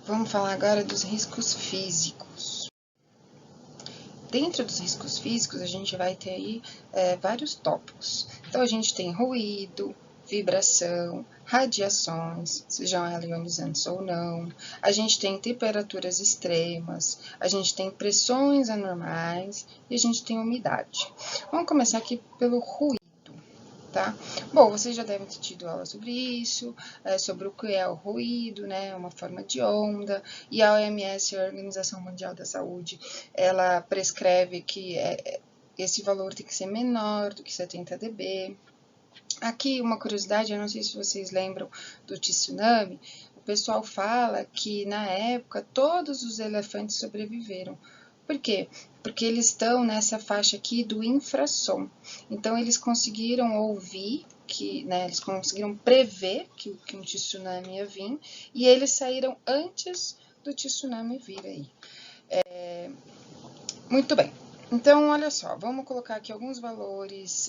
Vamos falar agora dos riscos físicos. Dentro dos riscos físicos, a gente vai ter aí vários tópicos. Então, a gente tem ruído, vibração, radiações, sejam elas ionizantes ou não. A gente tem temperaturas extremas, a gente tem pressões anormais e a gente tem umidade. Vamos começar aqui pelo ruído. Tá? Bom, vocês já devem ter tido aula sobre isso, sobre o que é o ruído, né? Uma forma de onda, e a OMS, a Organização Mundial da Saúde, ela prescreve que esse valor tem que ser menor do que 70 dB. Aqui, uma curiosidade, eu não sei se vocês lembram do tsunami, o pessoal fala que, na época, todos os elefantes sobreviveram. Por quê? Porque eles estão nessa faixa aqui do infrassom. Então, eles conseguiram ouvir, eles conseguiram prever que um tsunami ia vir, e eles saíram antes do tsunami vir aí. Muito bem. Então, olha só, vamos colocar aqui alguns valores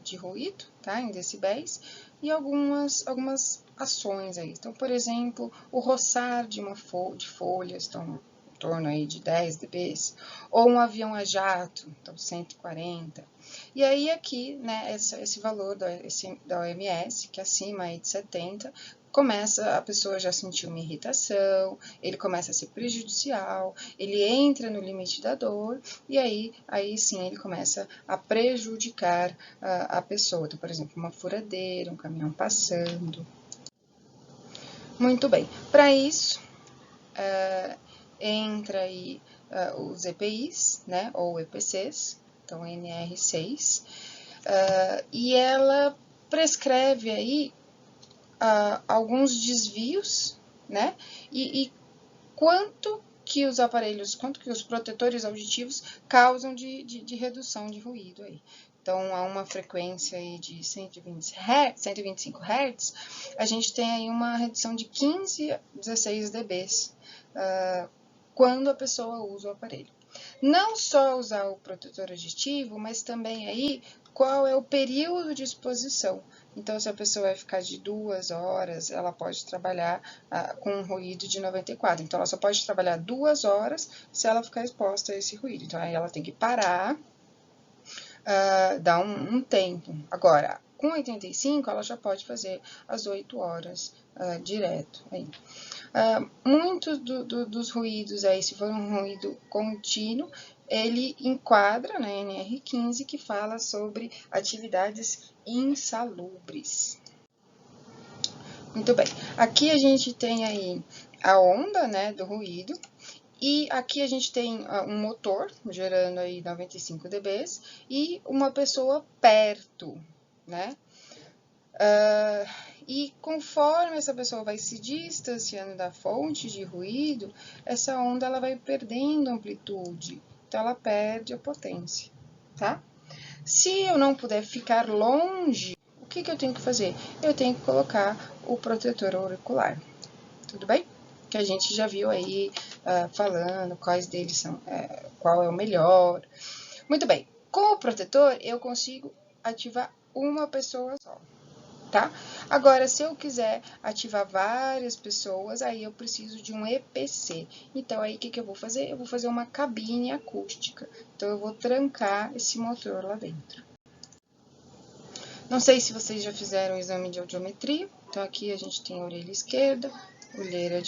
de ruído, tá, em decibéis, e algumas ações aí. Então, por exemplo, o roçar de folhas, então, em torno aí de 10 dB, ou um avião a jato, então 140. E aí aqui, né, esse valor da OMS, que é acima aí de 70, a pessoa já sentiu uma irritação, ele começa a ser prejudicial, ele entra no limite da dor, e aí sim ele começa a prejudicar a pessoa. Então, por exemplo, uma furadeira, um caminhão passando. Muito bem, para isso, entra aí os EPIs, né, ou EPCs, então NR6, e ela prescreve aí alguns desvios, né, e quanto que os protetores auditivos causam de redução de ruído aí. Então, a uma frequência aí de 125 Hz, a gente tem aí uma redução de 15 a 16 dB quando a pessoa usa o aparelho. Não só usar o protetor auditivo, mas também aí qual é o período de exposição. Então, se a pessoa vai ficar de 2 horas, ela pode trabalhar com um ruído de 94. Então, ela só pode trabalhar 2 horas se ela ficar exposta a esse ruído. Então, aí ela tem que parar, dar um tempo. Agora, com 85, ela já pode fazer as 8 horas direto. Aí. Muitos dos ruídos aí, se for um ruído contínuo, ele enquadra na NR15, que fala sobre atividades insalubres. Muito bem, aqui a gente tem aí a onda, né, do ruído, e aqui a gente tem um motor gerando aí 95 dB e uma pessoa perto, né? E conforme essa pessoa vai se distanciando da fonte de ruído, essa onda ela vai perdendo amplitude, então ela perde a potência, tá? Se eu não puder ficar longe, o que eu tenho que fazer? Eu tenho que colocar o protetor auricular, tudo bem? Que a gente já viu aí falando quais deles são, qual é o melhor. Muito bem, com o protetor eu consigo ativar uma pessoa só. Tá? Agora, se eu quiser ativar várias pessoas, aí eu preciso de um EPC. Então, aí o que eu vou fazer? Eu vou fazer uma cabine acústica. Então, eu vou trancar esse motor lá dentro. Não sei se vocês já fizeram o exame de audiometria. Então, aqui a gente tem a orelha esquerda, orelha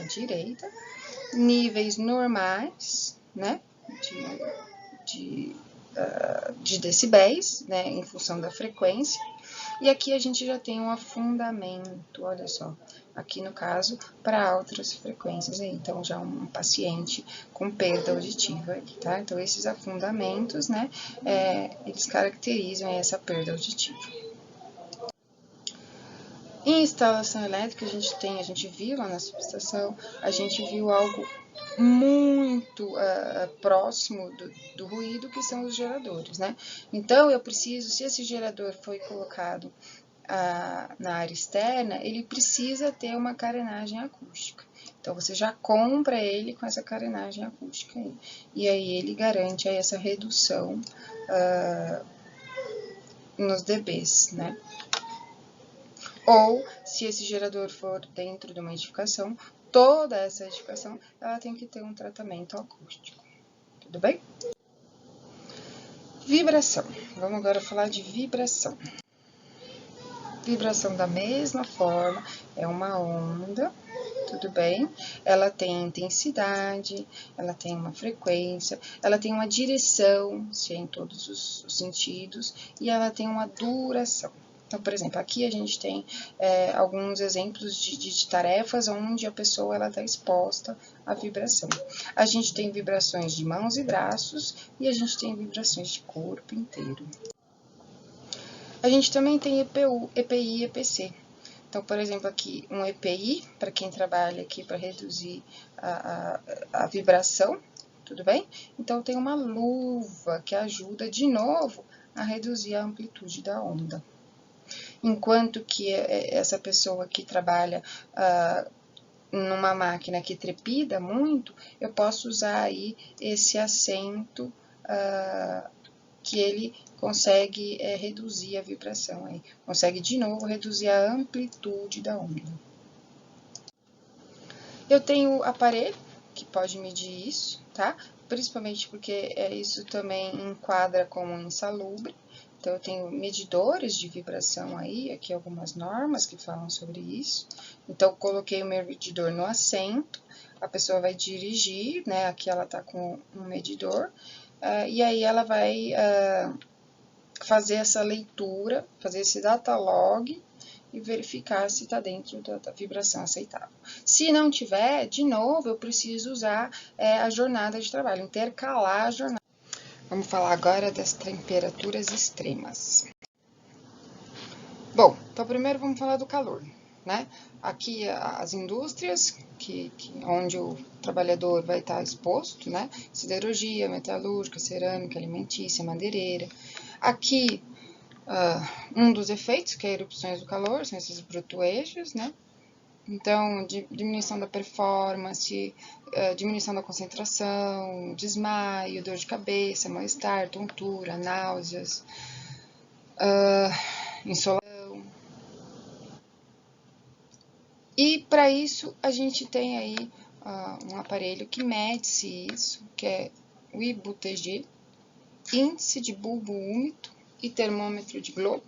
direita, níveis normais, né? De decibéis, né? Em função da frequência. E aqui a gente já tem um afundamento, olha só, aqui no caso, para altas frequências, aí, então já um paciente com perda auditiva, tá? Então, esses afundamentos, né, eles caracterizam essa perda auditiva. Em instalação elétrica, a gente viu lá na subestação, a gente viu algo muito próximo do ruído, que são os geradores, né? Então, eu preciso, se esse gerador foi colocado na área externa, ele precisa ter uma carenagem acústica. Então, você já compra ele com essa carenagem acústica aí. E aí, ele garante aí essa redução nos dBs, né? Ou, se esse gerador for dentro de uma edificação, toda essa edificação ela tem que ter um tratamento acústico. Tudo bem? Vibração. Vamos agora falar de vibração. Vibração da mesma forma, é uma onda, tudo bem? Ela tem intensidade, ela tem uma frequência, ela tem uma direção, se é em todos os sentidos, e ela tem uma duração. Então, por exemplo, aqui a gente tem alguns exemplos de tarefas onde a pessoa está exposta à vibração. A gente tem vibrações de mãos e braços e a gente tem vibrações de corpo inteiro. A gente também tem EPU, EPI e EPC. Então, por exemplo, aqui um EPI, para quem trabalha aqui para reduzir a vibração, tudo bem? Então, tem uma luva que ajuda, de novo, a reduzir a amplitude da onda. Enquanto que essa pessoa que trabalha numa máquina que trepida muito, eu posso usar aí esse assento que ele consegue reduzir a vibração, aí. Consegue de novo reduzir a amplitude da onda. Eu tenho o aparelho que pode medir isso, tá? Principalmente porque isso também enquadra como insalubre. Então, eu tenho medidores de vibração aí, aqui algumas normas que falam sobre isso. Então, eu coloquei o meu medidor no assento, a pessoa vai dirigir, né? Aqui ela tá com um medidor, e aí ela vai fazer essa leitura, fazer esse data log e verificar se está dentro da vibração aceitável. Se não tiver, de novo, eu preciso usar a jornada de trabalho, intercalar a jornada. Vamos falar agora das temperaturas extremas. Bom, então primeiro vamos falar do calor, né? Aqui as indústrias, onde o trabalhador vai estar exposto, né? Siderurgia, metalúrgica, cerâmica, alimentícia, madeireira. Aqui, um dos efeitos, que é erupções do calor, são esses brotoejos, né? Então, diminuição da performance, diminuição da concentração, desmaio, dor de cabeça, mal-estar, tontura, náuseas, insolação. E para isso, a gente tem aí um aparelho que mede-se isso, que é o IBUTG, índice de bulbo úmido e termômetro de globo,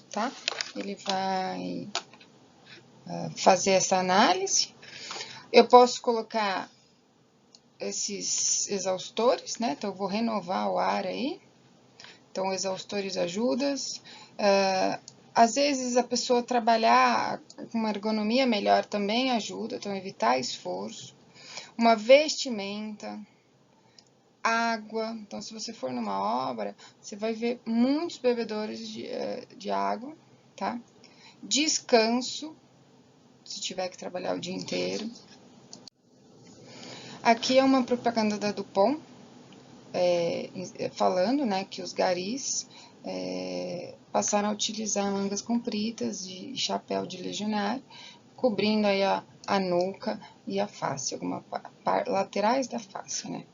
tá? Ele vai fazer essa análise. Eu posso colocar esses exaustores, né? Então, eu vou renovar o ar aí. Então, exaustores ajudam. Às vezes, a pessoa trabalhar com uma ergonomia melhor também ajuda, então, evitar esforço. Uma vestimenta, água. Então, se você for numa obra, você vai ver muitos bebedores de água, tá? Descanso, se tiver que trabalhar o dia inteiro. Aqui é uma propaganda da Dupont, falando, né, que os garis passaram a utilizar mangas compridas e chapéu de legionário, cobrindo aí a nuca e a face, algumas laterais da face, né.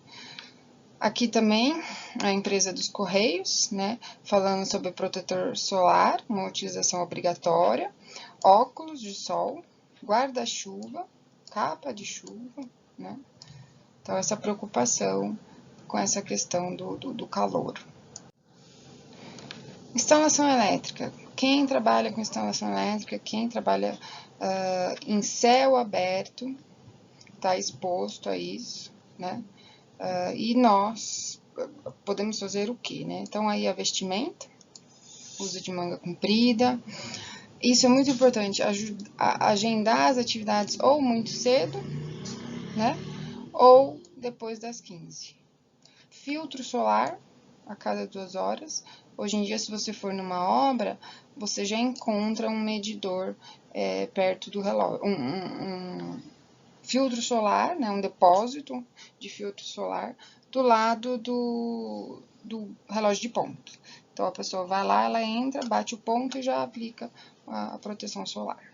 Aqui também a empresa dos Correios, né, falando sobre protetor solar, uma utilização obrigatória, óculos de sol, guarda-chuva, capa de chuva, né. Então, essa preocupação com essa questão do calor. Instalação elétrica. Quem trabalha com instalação elétrica, quem trabalha em céu aberto, está exposto a isso, né? E nós podemos fazer o quê, né? Então, aí a vestimenta, uso de manga comprida. Isso é muito importante, agendar as atividades ou muito cedo, né? Ou depois das 15. Filtro solar a cada 2 horas. Hoje em dia, se você for numa obra, você já encontra um medidor perto do relógio, um filtro solar, né, um depósito de filtro solar do lado do relógio de ponto. Então, a pessoa vai lá, ela entra, bate o ponto e já aplica a proteção solar.